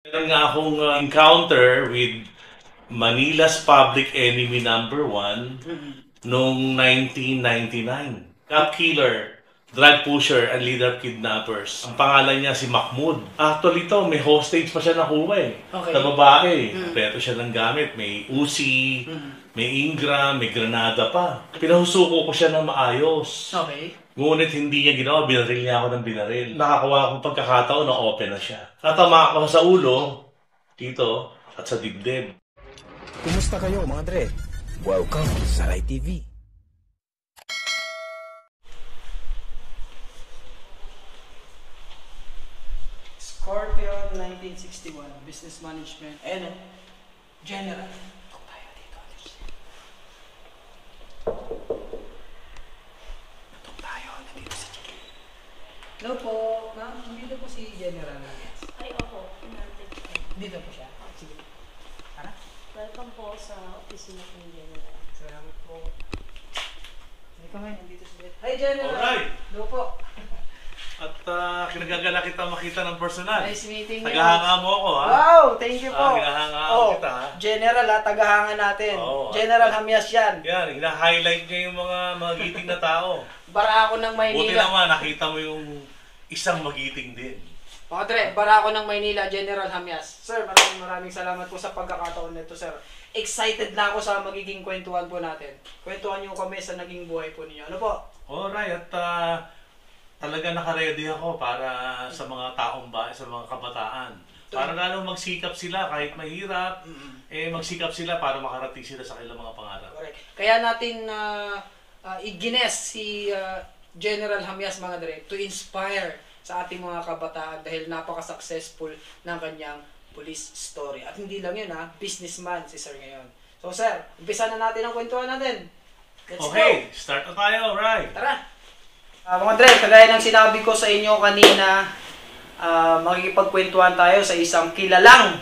Meron nga akong encounter with Manila's public enemy number one noong 1999. Cop killer, drug pusher, and leader of kidnappers. Ang pangalan niya si Mahmoud. Actually to, may hostage pa siya nakuha Okay. na babae. Kompleto siya ng gamit. May Uzi, may Ingram, may Granada pa. Pinahusuko ko siya ng maayos. Okay. Ngunit hindi niya ginawa, binaril niya ako ng binaril. Nakakuha akong pagkakataon na open na siya. Tatama ako sa ulo, dito, at sa dibdib. Kumusta kayo mga dre? Welcome sa Rai TV. Scorpion 1961, Business Management, and General. Tok tayo dito. Tok tayo, nandito si General. Hello po, ma'am, nandito po si General. Ay, opo. Dito po siya. Sige. Tara. Welcome po sa opisina ng General. Salamat po. Hindi kami, nandito si General. Hi General! Alright. Hello po. At kinagagala kita makita ng personal. Nice meeting you. Tagahanga mo ako, ha? Wow, thank you po. Hinahanga kita, ha? General ha, tagahanga natin. Oo, General Hamyas yan. Yan, hina-highlight niya yung mga magiting na tao. Bara ako ng Buti Maynila. naman, nakita mo yung isang magiting din. Mga tre, bara ako ng Maynila, General Hamyas. Sir, maraming salamat po sa pagkakataon nito, sir. Excited na ako sa magiging kwentuhan po natin. Kwentuhan niyo kami sa naging buhay po ninyo. Ano po? Alright, at talaga naka-ready ako para sa mga taong bahay, sa mga kabataan. Para lalo magsikap sila kahit mahirap, magsikap sila para makarating sila sa kanilang mga pangarap. Correct. Kaya natin i-gines si General Hamyas mga dre to inspire sa ating mga kabataan dahil napaka-successful ng kanyang police story. At hindi lang yun businessman si sir ngayon. So sir, umpisa na natin ang kwentuhan natin. Let's go! Start na tayo, right? Tara! Mga dre, kagaya ng sinabi ko sa inyo kanina, makikipagkwentuhan tayo sa isang kilalang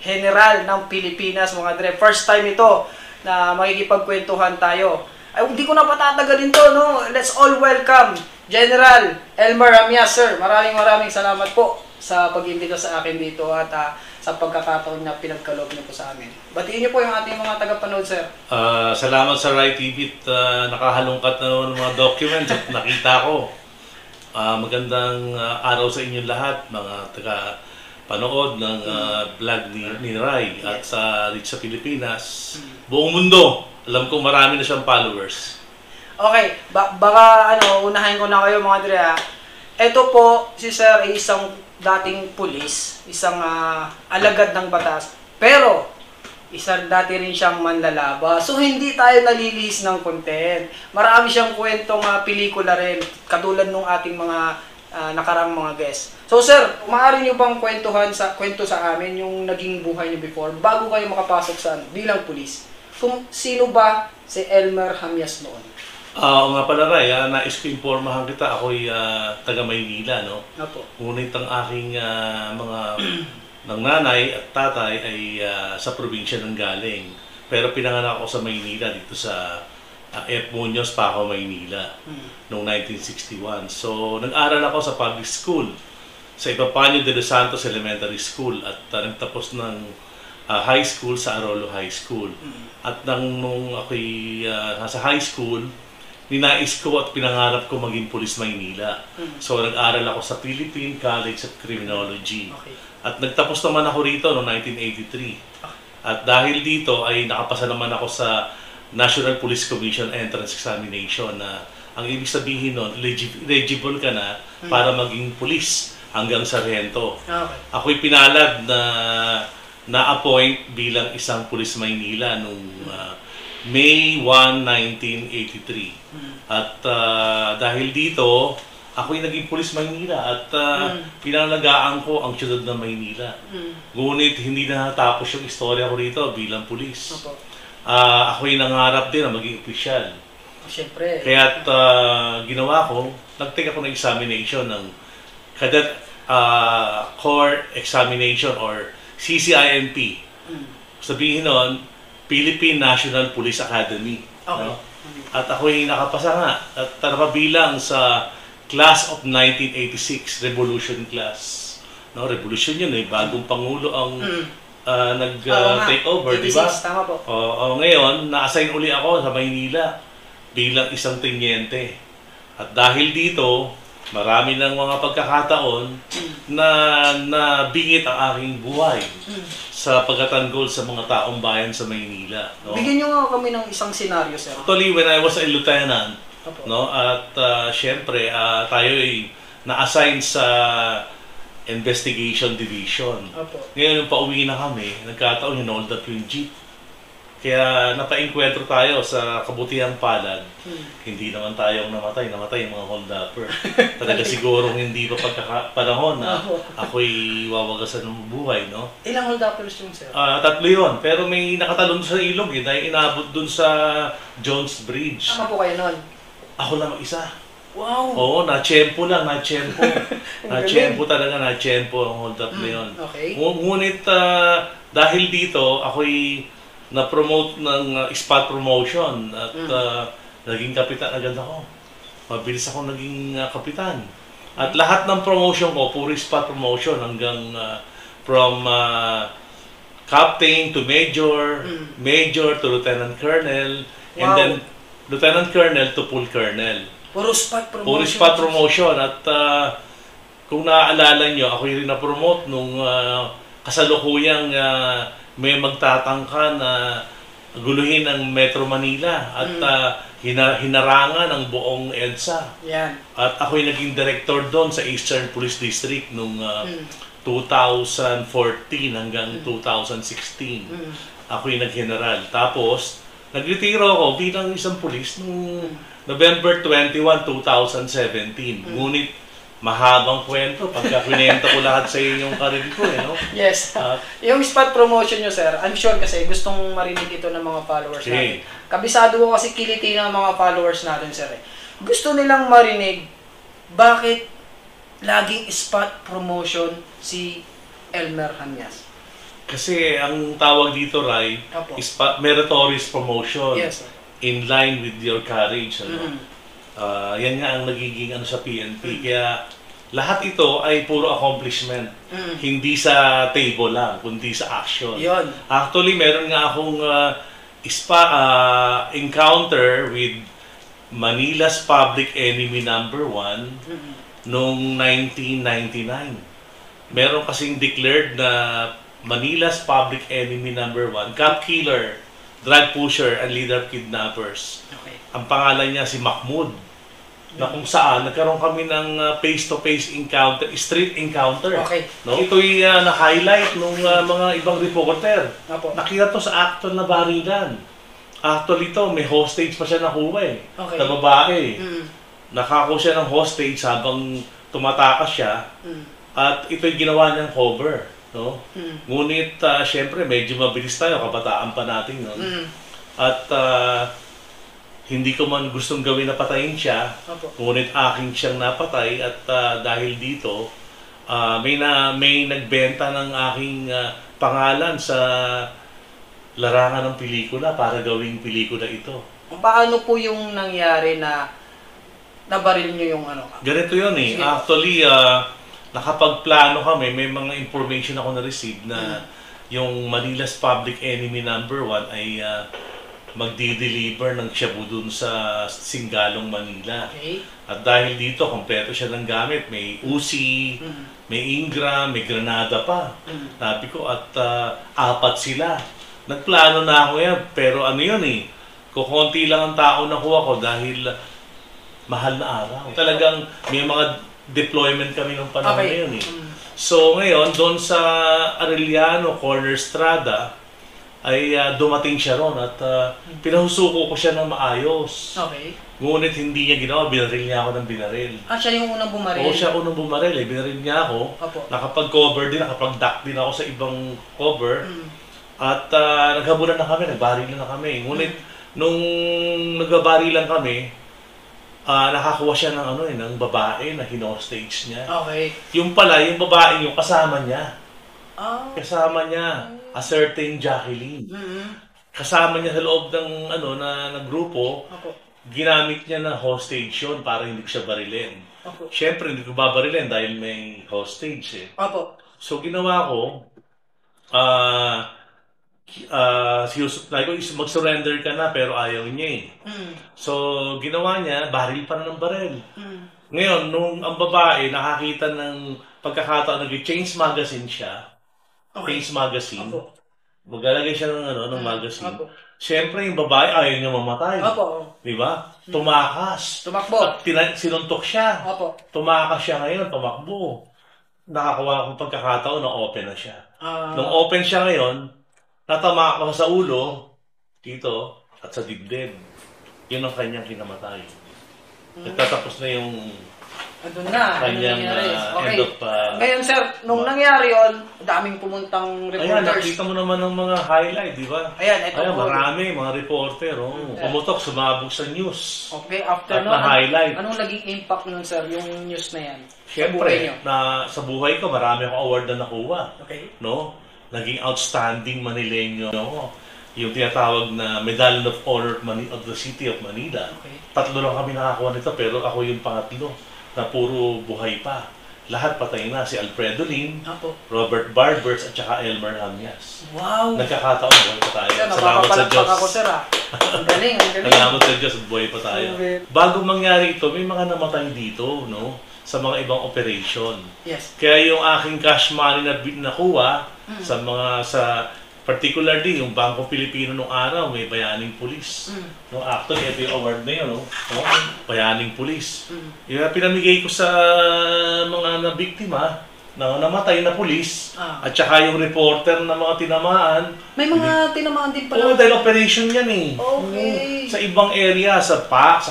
general ng Pilipinas, mga dre. First time ito na makikipagkwentuhan tayo. Ay, hindi ko na patatagalin to, no? Let's all welcome General Elmer Hamyas, sir. Maraming salamat po sa pag-imbita sa akin dito at sa pagkakataon na pinagkaloob niyo po sa amin. Batiin niyo po yung ating mga tagapanood, sir. Salamat sa Rai TV at nakahalungkat na naman ng mga documents at nakita ko. Magandang araw sa inyo lahat, mga taga-panood ng vlog ni Rai at sa Rich sa Pilipinas. Buong mundo, alam ko marami na siyang followers. Okay, baka unahin ko na kayo mga dre. Ito po, si sir ay isang dating pulis, isang alagad ng batas, pero isang dati rin siyang manlalaba. So hindi tayo nalilihis ng content. Marami siyang kwentong pelikula rin, katulad nung ating mga nakarang mga guests. So sir, maaari niyo bang kwento sa amin yung naging buhay niyo before bago kayo makapasok sa bilang pulis? Kung sino ba si Elmer Hamyas noon? Oo nga pala, Ray, nais ko impormahan kita. Ako'y taga Maynila, no? Opo. Ngunit ang aking mga ng nanay at tatay ay sa probinsya ng galing. Pero pinanganak ako sa Maynila, dito sa F. Muñoz, Paco, Maynila, noong 1961. So, nag-aral ako sa public school, sa Epifanio de los Santos Elementary School, at nagtapos ng high school sa Arolo High School. At nung ako'y nasa high school, ninais ko at pinangarap ko maging Pulis Maynila. So nag-aral ako sa Philippine College of Criminology. Okay. At nagtapos naman ako rito noong 1983. At dahil dito ay nakapasa naman ako sa National Police Commission Entrance Examination na ang ibig sabihin nun, eligible ka na para maging pulis hanggang sarhento. Okay. Ako'y pinalad na-appoint bilang isang Pulis Maynila noong May 1, 1983. At dahil dito, ako'y naging Pulis Maynila at pinangalagaan ko ang siyudad ng Maynila. Ngunit hindi na natapos yung istorya ko rito bilang pulis. Ako'y nangarap din na maging opisyal. Siyempre. Kaya't ginawa ko, nag-take ako ng examination ng Cadet Corps Examination or CCIMP. Sabihin nun, Philippine National Police Academy. Okay. No? At ako'y nakapasa nga at napabilang sa Class of 1986, Revolution Class. No, revolusyon yun eh. Bagong Pangulo ang Oo nga. take over, di ba? 86, tama po. Ngayon, na-assign uli ako sa Maynila bilang isang tenyente. At dahil dito, marami ng mga pagkakataon na nabingit ang aking buhay sa pagtatanggol sa mga taong bayan sa Maynila. No? Bigyan nyo nga kami ng isang senaryo, sir. Actually, when I was a lieutenant, Opo. no, at syempre, tayo ay na-assign sa investigation division. Opo. Ngayon, yung pauwi na kami, nagkataon yung hold up yung jeep. Kaya napainkwentro tayo sa kabutihang palad. Hindi naman tayong namatay yung mga hold-upper. Talaga sigurong hindi pa pagkakapanahon na ako'y wawagasan ng buhay, no? Ilang hold-uppers yung sir? 3 yun, pero may nakatalon sa ilog eh, dahil inabot dun sa Jones Bridge. Tama po kayo nun? Ako lang isa. Wow! Oo, na-tsempo lang, na-tsempo. Na-tsempo talaga, na-tsempo ang hold-up na yun. Okay. Ngunit dahil dito, ako'y na-promote ng spot promotion at naging kapitan agad ako. Mabilis ako naging kapitan. At lahat ng promotion ko, puro spot promotion hanggang from captain to major, major to lieutenant colonel, and Wow. then lieutenant colonel to full colonel. Puro spot promotion. Puro spot promotion. At kung naaalala nyo, ako yung na-promote nung kasalukuyang may magtatangka na guluhin ang Metro Manila at hinarangan ang buong EDSA. Yan. At ako'y naging director doon sa Eastern Police District nung 2014 hanggang 2016. Ako'y nag-general. Tapos, nagretiro ako bilang isang pulis noong November 21, 2017. Ngunit, mahabang kwento pagka kwento ko lahat sa inyo yung karir ko eh, no? Yes. Yung spot promotion nyo, sir, I'm sure kasi gustong marinig ito ng mga followers natin. Kabisado ko kasi kiliti ng mga followers natin, sir. Gusto nilang marinig bakit laging spot promotion si Elmer Hanyas. Kasi ang tawag dito, Ray, Opo. is meritorious promotion. Yes, sir. In line with your courage. Ano? Yan nga ang nagiging sa PNP. Kaya lahat ito ay puro accomplishment. Hindi sa table lang, kundi sa action. Yun. Actually, meron nga akong encounter with Manila's public enemy number 1 noong 1999. Meron kasing declared na Manila's public enemy number 1, cop killer, drug pusher, and leader of kidnappers. Okay. Ang pangalan niya si Mahmoud. Na kung saan nagkaroon kami ng face-to-face encounter, street encounter. Okay. No? Ito'y na-highlight ng mga ibang reporter. Opo. Nakita to sa actual na barilan. Actually ito, may hostage pa siya nakuha eh. Okay. Na babae. Nakakuha siya ng hostage habang tumatakas siya. At ito'y ginawa niyang cover. No? Ngunit, syempre, medyo mabilis tayo. Kabataan pa natin. No? At hindi ko man gustong gawin na patayin siya, ngunit aking siyang napatay at dahil dito, may nagbenta ng aking pangalan sa larangan ng pelikula para gawing pelikula ito. Paano po yung nangyari na nabaril nyo yung ano? Ganito yun eh. Sige. Actually, nakapagplano kami, may mga information ako na-receive na yung Manila's public enemy number 1 ay magdi-deliver ng shabu dun sa Singalong, Manila. Okay. At dahil dito, kompleto siya ng gamit. May Uzi, may Ingram, may Granada pa. Sabi ko, at 4 sila. Nagplano na ako yan, pero ano yun eh, kukunti lang ang tao nakuha ko dahil mahal na araw. Talagang may mga deployment kami ng panahon na yun eh. So ngayon, doon sa Arellano, Corner Strada, ay dumating siya ron at pinahusuko ko siya ng maayos. Okay. Ngunit hindi niya ginawa, binaril niya ako ng binaril. Siya yung unang bumaril? Oo, siya unang bumaril eh. Binaril niya ako. Opo. Nakapag-cover din, nakapag-duck din ako sa ibang cover. At naghabulan na kami, nagbarilan na kami. Ngunit nung nagbabarilan kami, nakakuha siya ng ng babae na hinostage niya. Okay. Yung pala, yung babae yung kasama niya. Kasama niya, a certain Jacqueline. Kasama niya sa loob ng na grupo, ginamit niya na hostage yun para hindi siya barilin. Opo. Siyempre, hindi ko babarilin dahil may hostage eh. Opo. So, ginawa ko, sabi ko, mag-surrender ka na, pero ayaw niya eh. Mm. So, ginawa niya, baril pa na ng baril. Mm. Ngayon, nung ang babae nakakita ng pagkakataon, nag-change magazine siya, change magazine, Opo. maglalagay siya ng magazine. Opo. Siyempre, yung babae ayaw niya mamatay. Opo. Di ba? Tumakas. Tumakbo. At sinuntok siya. Opo. Tumakas siya ngayon, tumakbo. Nakakuha akong pagkakataon na open na siya. Nung open siya ngayon, natama ako sa ulo, dito, at sa dibdib. Yun ang kanyang kinamatay. Nagtatapos na yung Andun na. kanyang Okay. end of... Ngayon, sir, nung nangyari yon, daming pumuntang Ayan, reporters. nakita mo naman ng mga highlight, di ba? Ayan, ito Ayan, po. marami, mga reporter. Oh. Pumutok, sumabog sa news. Okay, after At nun, na-highlight. anong naging impact nun, sir, yung news na yan? Sa buhay Siyempre, niyo? sa buhay ko, marami akong award na nakuha. Okay. No? Naging outstanding Manileño ako. Yung tinatawag na Medal of Honor of the City of Manila. Okay. 3 lang kami nakakuha nito, pero ako yung pangatlo na puro buhay pa. Lahat patay na. Si Alfredo Lim, Apo. Robert Barbers, at saka Elmer Hamias. Wow! Nagkakataon, buhay pa tayo. Sir, Salamat sa napapapalakpak Diyos. ako, sir, ah. Ang galing, ang galing. Salamat sa Diyos at buhay pa tayo. Okay. Bago mangyari ito, may mga namatay dito, no? Sa mga ibang operation. Yes. Kaya yung aking cash money na nakuha sa particularly yung Bangko Pilipino nung araw, may bayaning pulis. No, actually, ito yung award na yun, no? Bayaning pulis. Yung pinamigay ko sa mga nabiktima, na namatay na pulis, at saka yung reporter na mga tinamaan. May mga tinamaan din pala. Oo, dahil operation yan eh. Okay. Sa ibang area, sa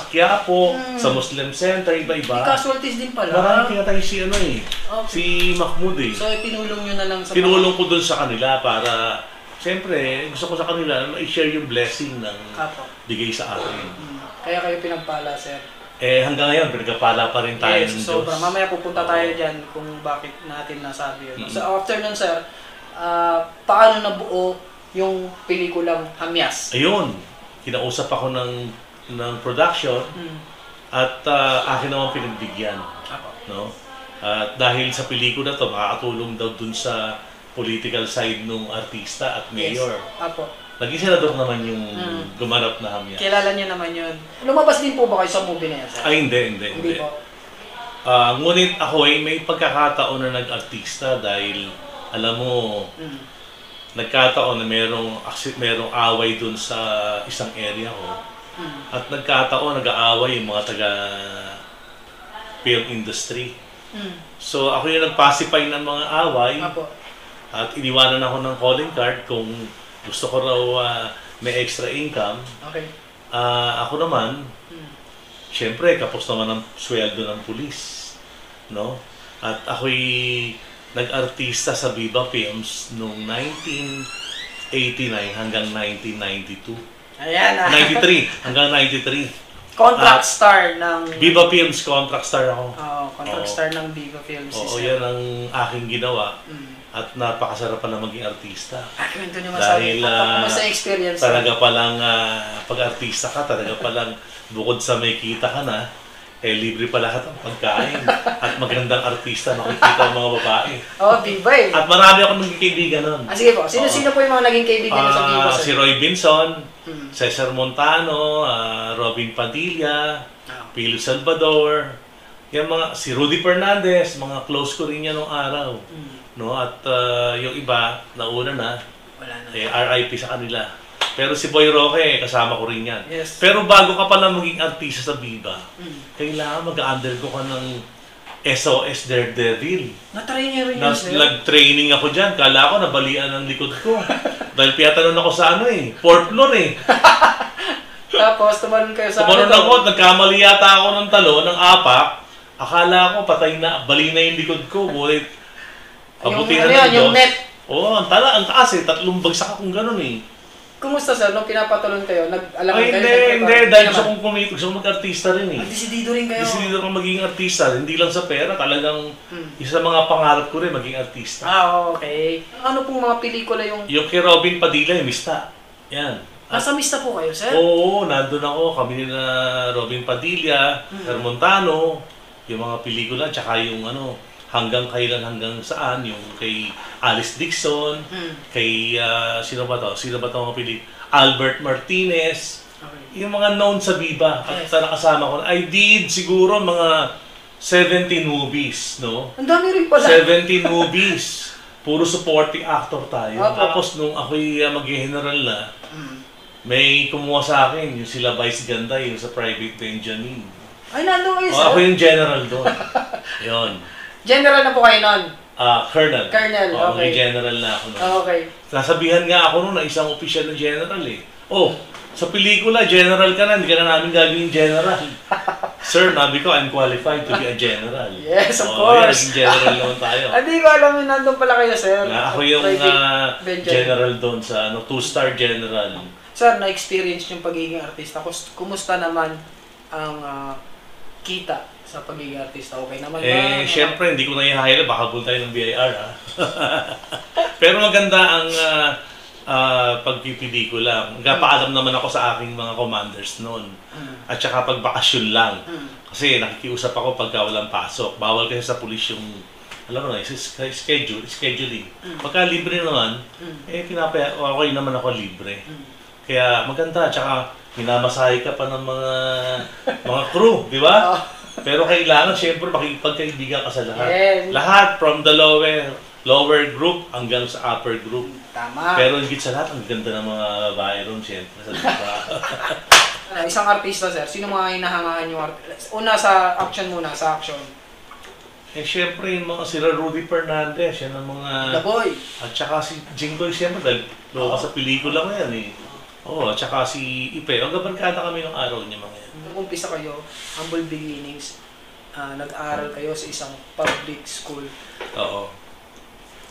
Quiapo, sa Muslim Center, iba-iba. May casualties din pala. Maraming pinatay si Okay. si Mahmoud eh. So, tinulong nyo na lang sa Tinulong ko dun sa kanila para, siyempre, gusto ko sa kanila na i-share yung blessing ng Apo. bigay sa akin. Kaya kayo pinagpala, sir. Hanggang ngayon, pinagkapala pa rin tayo ng Diyos. Sobra. Mamaya pupunta tayo dyan kung bakit natin nasabi yun. So, after nun, sir, paano nabuo yung pelikulang Hamias? Ayun, kinausap ako ng production at akin naman pinagbigyan. Apo. No? At dahil sa pelikula to, makakatulong daw dun sa political side ng artista at mayor. Yes. Apo. Naging senador naman yung gumanap na Hamias. Kilala niyo naman yun. Lumabas din po ba kayo sa movie na yan, sir? Ay, hindi. Hindi po. Ngunit ako ay may pagkakataon na nag-artista dahil, alam mo, nagkataon na merong away dun sa isang area ko. At nagkataon, nag-aaway yung mga taga-film industry. So, ako yung nag-pacify ng mga away. Apo. At iniwanan ako ng calling card kung gusto ko raw may extra income. Okay. Ako naman, siyempre, kapos naman ang sweldo ng pulis. No? At ako'y nag-artista sa Viva Films noong 1989 hanggang 1992. Ayan. 93 hanggang 93. Contract star ng... Viva Films, contract star ako. Contract Oo. star ng Viva Films. Oo, Sir. yan ang aking ginawa. At napakasarap pa na maging artista. Kwento niyo masabi. Dahil Kumusta experience? talaga palang pag-artista ka, talaga palang bukod sa may kita ka na, libre pa lahat ang pagkain. At magandang artista makikita ang mga babae. Viva eh. At marami akong naging kaibigan nun. Sige po. Sino po yung mga naging kaibigan niyo sa Viva, sir? Si Roy Binson, Cesar Montano, Robin Padilla, Philip Salvador, si Rudy Fernandez, mga close ko rin yan nung araw. No? At yung iba, nauna na, Wala na. RIP sa kanila. Pero si Boy Roque, kasama ko rin yan. Yes. Pero bago ka pala maging artista sa Viva, kailangan mag-undergo ka ng SOS Daredevil. Na-try niyo rin yun, sir? Nag-training ako dyan. Kala ko nabalian ang likod ko. Dahil piyatanon ako sa 4th floor eh. Tapos, tumalon kayo sa... Tumalon ako, nagkamali yata ako ng talo, ng apak. Akala ko patay na, bali na yung likod ko. Bulit, pabutihan ng Diyos. Yung net. Oo, ang taas eh. 3 bagsak akong ganun eh. Kumusta, sir? Nung pinapatulon kayo, nag-alam Ay, hindi. Dahil gusto kong kumita, gusto kong mag-artista rin eh. Desidido rin kayo. Desidido kong maging artista. Hindi lang sa pera, talagang isa sa mga pangarap ko rin maging artista. Okay. Ano pong mga pelikula yung... Yung kay Robin Padilla, yung Mista. Yan. Nasa mista po kayo, sir? Oo, nandun ako. Kami na Robin Padilla, Hermontano, yung mga pelikula, tsaka yung ano, hanggang kailan hanggang saan, yung kay Alice Dixon, kay, sino ba to mga Albert Martinez, Okay. yung mga known sa Viva, at nakasama ko, I did siguro mga 17 movies, no? Ang dami rin pala. 17 movies. Puro supporting actor tayo. Opo. Tapos nung ako'y mag-general na, may kumuha sa akin, yung sila Vice Ganda, yung sa Private Benjamin. Ay, nandun kayo, sir. Ako yung general doon. Yun. General na po kayo nun. Colonel. Colonel, Oo, okay. may general na ako noon. Okay. Sasabihan nga ako noon na isang opisyal na general eh. Oh, sa pelikula, general ka na, hindi ka na namin gagawin general. Sir, nabi ko, I'm qualified to be a general. Yes, of Oo, course. naging general naman tayo. Hindi ko alam yun, nandun pala kayo, sir. Ako yung Private Benjamin. general doon sa 2-star general. Sir, na-experience yung pagiging artista. Kumusta naman ang kita sa pagiging artista? Okay naman ba? Syempre, hindi ko na i-highlight. Baka gul tayo ng BIR, ha? Pero maganda ang pagpipelikula. Nagpapaalam naman ako sa aking mga commanders noon. At saka pagbakasyon lang. Kasi nakikiusap ako pagka walang pasok. Bawal kasi sa pulis yung, alam mo na, scheduling. Pagka libre naman, okay naman ako libre. Kaya maganda, tsaka minamasahe ka pa ng mga crew, di ba? Pero kailangan, syempre, makikipagkaibigan ka sa lahat. Yes. Lahat, from the lower group hanggang sa upper group. Tama. Pero higit sa lahat, ang ganda ng mga babae ron, syempre, sa diba? Isang artista, sir, sino mga hinahangaan yung artista? Una sa action muna, sa action. Syempre, yung mga sila Rudy Fernandez, yan ang mga... The Boy. At saka si Jinggoy, syempre, dahil sa pelikula ko yan eh. Oo, at saka si Ipe. Ang gabarkada kami ng araw niya mga yan. Nung umpisa kayo, humble beginnings, nag-aaral kayo sa isang public school. Oo.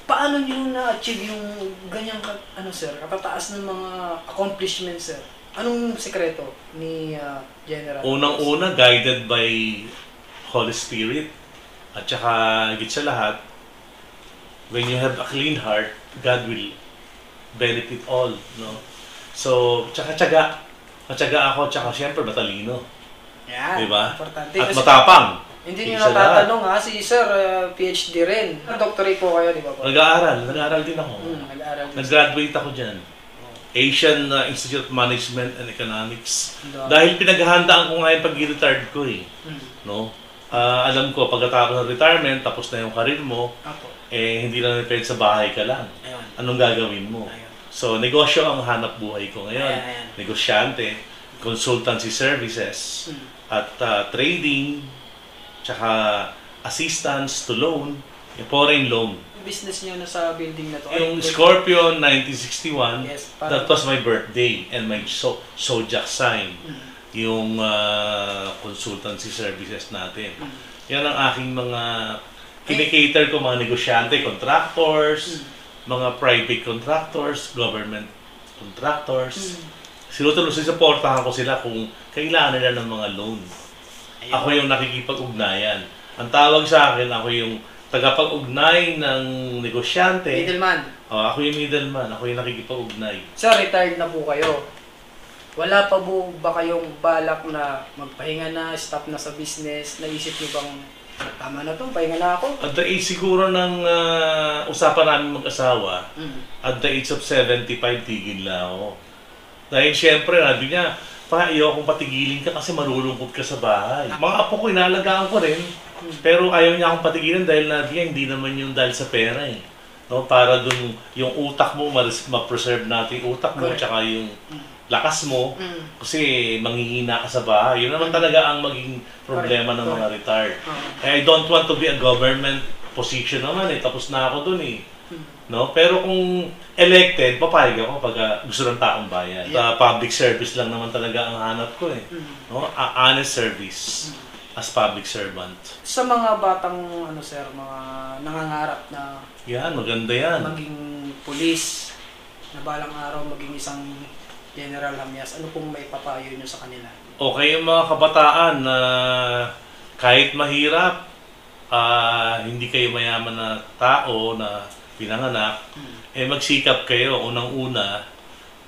Paano niyo na-achieve yung ganyang katataas ng mga accomplishments, sir? Anong sekreto ni General? Unang-una, guided by Holy Spirit. At saka, higit sa lahat, when you have a clean heart, God will benefit all, no? So, tsaka-tsaga. Matyaga ako, tsaka syempre matalino. Yan, diba? importante. At Kasi matapang. hindi nyo Higit sa lahat. natatanong si sir, PhD rin. Doctorate po kayo, di ba po? Nag-aaral din ako. Nag-aaral din. Nag-graduate ako dyan. Asian Institute of Management and Economics. Diba? Dahil pinaghahandaan ko nga yung pag-retired ko eh. No? Alam ko, pagkatapos ng retirement, tapos na yung karir mo, Apo. hindi lang depende sa bahay ka lang. Ayun. Anong gagawin mo? Ayun. So, negosyo ang hanap buhay ko ngayon. Ayan. Negosyante, consultancy services, at trading, tsaka assistance to loan, yung foreign loan. Yung business nyo na sa building na to? Yung Scorpion 1961, Yes, that was my birthday and my zodiac sign. Yung consultancy services natin. Yan ang aking mga kinikater ko, mga negosyante, contractors, mga private contractors, government contractors. Sinusuportahan ko sila kung kailangan nila ng mga loan. Ako yung nakikipag-ugnayan. Ang tawag sa akin, ako yung tagapag-ugnay ng negosyante. Middleman. Ako yung middleman. Ako yung nakikipag-ugnay. Sir, retired na po kayo. Wala pa po ba kayong balak na magpahinga na, stop na sa business? Naisip niyo bang tama na to, pahinga na ako? At the age siguro ng usapan namin mag-asawa, at the age of 75, tigil na ako. Dahil syempre, sabi niya, ayaw akong patigilin ka kasi marulungkot ka sa bahay. Mga apo ko, inalagaan ko rin. Pero ayaw niya akong patigilin dahil hindi naman yung dahil sa pera eh. No, para dun yung utak mo, ma-preserve natin yung utak mo, tsaka yung lakas mo, kasi manghihina ka sa bahay. Yun naman talaga ang maging problema ng mga retired. I don't want to be a government position naman eh, tapos na ako dun eh. No? Pero kung elected, papayag ako pag gusto ng taong bayan. Public service lang naman talaga ang hanap ko eh. No? Honest service as public servant. Sa mga batang sir, mga nangangarap na Yan, maganda yan. maging pulis, na balang araw maging isang General Hamias, ano pong may papayo nyo sa kanila? Okay, yung mga kabataan na kahit mahirap, hindi kayo mayaman na tao na pinanganak, magsikap kayo. Unang-una,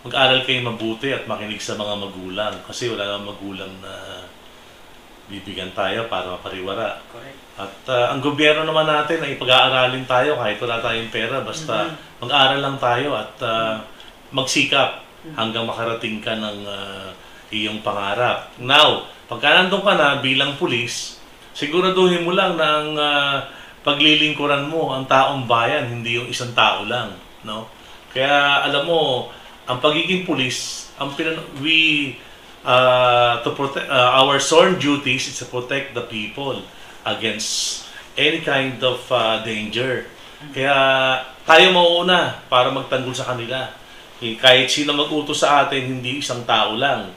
mag-aral kayo mabuti at makinig sa mga magulang. Kasi wala nang magulang na bibigyan tayo para mapariwara. Correct. At ang gobyerno naman natin ay pag-aaralin tayo kahit wala tayong pera. Basta mag-aaral lang tayo at magsikap hanggang makarating ka ng iyong pangarap. Now, pagka nandun ka na bilang pulis, siguraduhin mo lang na ang paglilingkuran mo ang taong bayan, hindi yung isang tao lang. No? Kaya alam mo, ang pagiging pulis, to protect our sworn duties is to protect the people against any kind of danger. Kaya tayo mauuna para magtanggol sa kanila. Kahit sino mag-utos sa atin, hindi isang tao lang.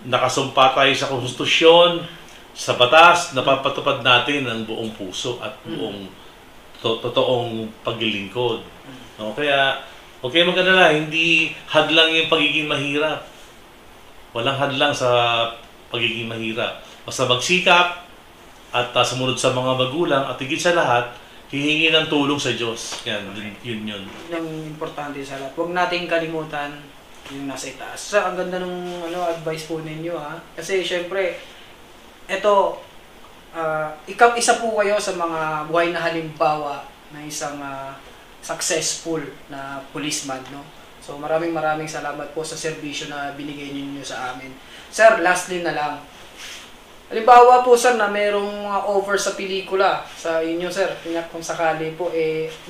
Nakasumpa tayo sa konstitusyon, sa batas, napapatupad natin ang buong puso at buong totoong paglilingkod. No? Kaya huwag kayo mag-alala, hindi hadlang yung pagiging mahirap. Walang hadlang sa pagiging mahirap. Basta magsikap at sumunod sa mga magulang at higit sa lahat, hihingi ng tulong sa Diyos. Yan, yun. Yun ang importante sa lahat. Huwag nating kalimutan yung nasa itaas. So, ang ganda ng advice po ninyo ha. Kasi syempre, eto, isa po kayo sa mga buhay na halimbawa na isang successful na policeman, no? So maraming salamat po sa serbisyo na binigay niyo sa amin. Sir, lastly na lang. Halimbawa po sir na merong over sa pelikula sa inyo sir, kung sakali po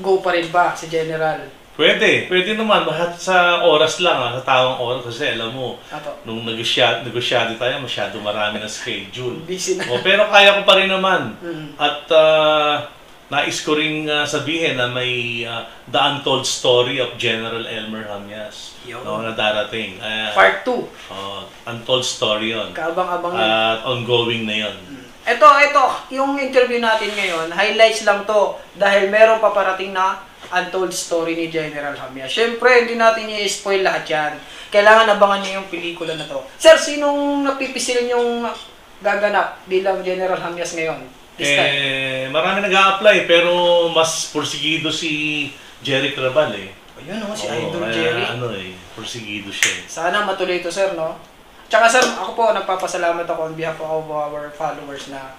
go pa rin ba si General? Pwede naman. Lahat sa oras lang, sa tawang oras. Kasi alam mo, nung negosyado tayo, masyado marami na schedule. Busy na. Pero kaya ko pa rin naman. At nais ko rin sabihin na may The Untold Story of General Elmer Hamias na darating. Part 2. Untold Story yun. Kaabang-abang At ongoing na yun. Ito, yung interview natin ngayon, highlights lang to dahil meron pa parating na Untold Story ni General Hamias. Siyempre, hindi natin i-spoil lahat yan. Kailangan abangan niyo yung pelikula na to. Sir, sinong napipisil niyong gaganap bilang General Hamias ngayon? Marami nag-a-apply pero mas porsigido si Jerry Crabal Ayun si Idol Jerry. Porsigido siya. Sana matuloy ito sir, no? Tsaka sir, ako po nagpapasalamat ako on behalf of our followers na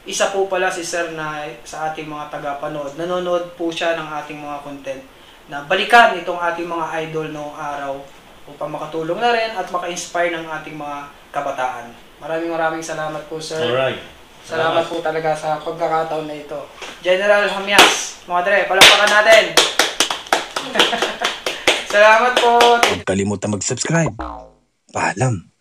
isa po pala si sir na sa ating mga tagapanood. Nanonood po siya ng ating mga content na balikan itong ating mga idol noong araw upang makatulong na rin at maka-inspire ng ating mga kabataan. Maraming salamat po sir. Alright. Salamat po talaga sa pagkakataon na ito. General Hamias, mga dre, palakpakan natin. Salamat po. Huwag kalimutan mag-subscribe. Paalam.